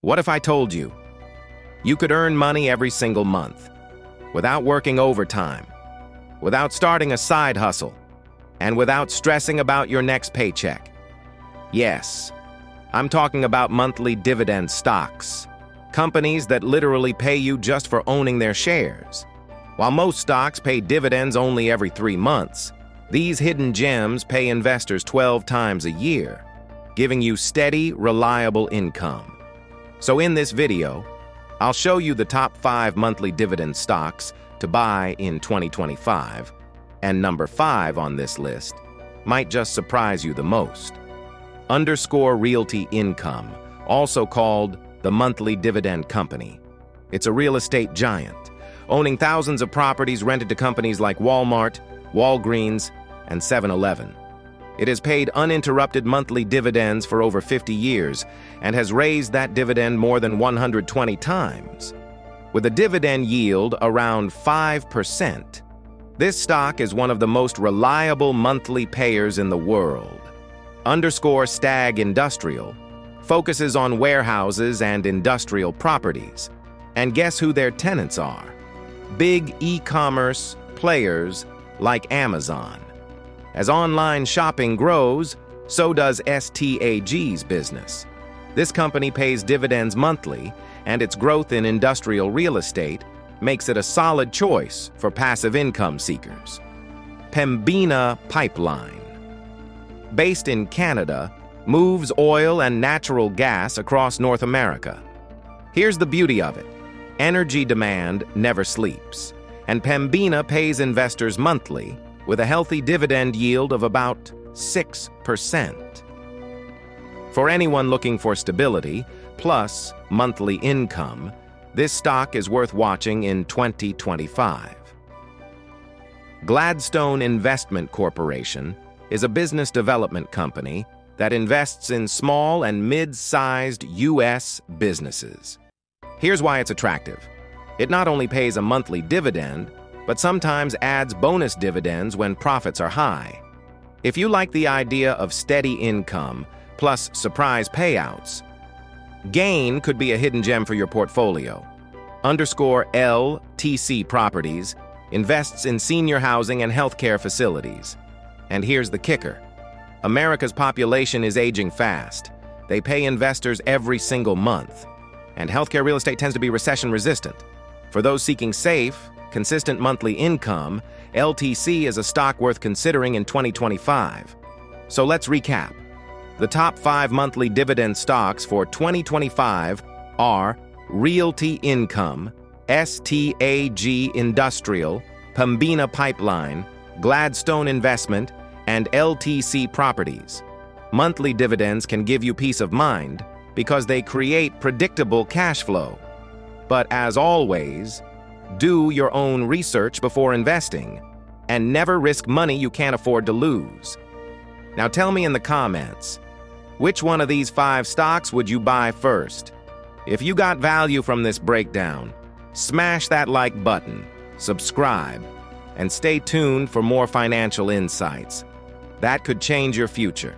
What if I told you you could earn money every single month without working overtime, without starting a side hustle, and without stressing about your next paycheck? Yes, I'm talking about monthly dividend stocks, companies that literally pay you just for owning their shares. While most stocks pay dividends only every 3 months, these hidden gems pay investors 12 times a year, giving you steady, reliable income. So in this video, I'll show you the top 5 monthly dividend stocks to buy in 2025, and number 5 on this list might just surprise you the most. Realty Income, also called the Monthly Dividend Company. It's a real estate giant, owning thousands of properties rented to companies like Walmart, Walgreens, and 7-Eleven. It has paid uninterrupted monthly dividends for over 50 years and has raised that dividend more than 120 times. With a dividend yield around 5%, this stock is one of the most reliable monthly payers in the world. STAG Industrial focuses on warehouses and industrial properties. And guess who their tenants are? Big e-commerce players like Amazon. As online shopping grows, so does STAG's business. This company pays dividends monthly, and its growth in industrial real estate makes it a solid choice for passive income seekers. Pembina Pipeline, based in Canada, moves oil and natural gas across North America. Here's the beauty of it. Energy demand never sleeps, and Pembina pays investors monthly with a healthy dividend yield of about 6%. For anyone looking for stability, plus monthly income, this stock is worth watching in 2025. Gladstone Investment Corporation is a business development company that invests in small and mid-sized U.S. businesses. Here's why it's attractive. It not only pays a monthly dividend, but sometimes adds bonus dividends when profits are high. If you like the idea of steady income plus surprise payouts, GAIN could be a hidden gem for your portfolio. LTC Properties invests in senior housing and healthcare facilities. And here's the kicker. America's population is aging fast. They pay investors every single month. And healthcare real estate tends to be recession-resistant. For those seeking safe, consistent monthly income, LTC is a stock worth considering in 2025. So let's recap. The top 5 monthly dividend stocks for 2025 are Realty Income, STAG Industrial, Pembina Pipeline, Gladstone Investment, and LTC Properties. Monthly dividends can give you peace of mind because they create predictable cash flow. But as always, do your own research before investing, and never risk money you can't afford to lose. Now tell me in the comments, which one of these 5 stocks would you buy first? If you got value from this breakdown, smash that like button, subscribe, and stay tuned for more financial insights that could change your future.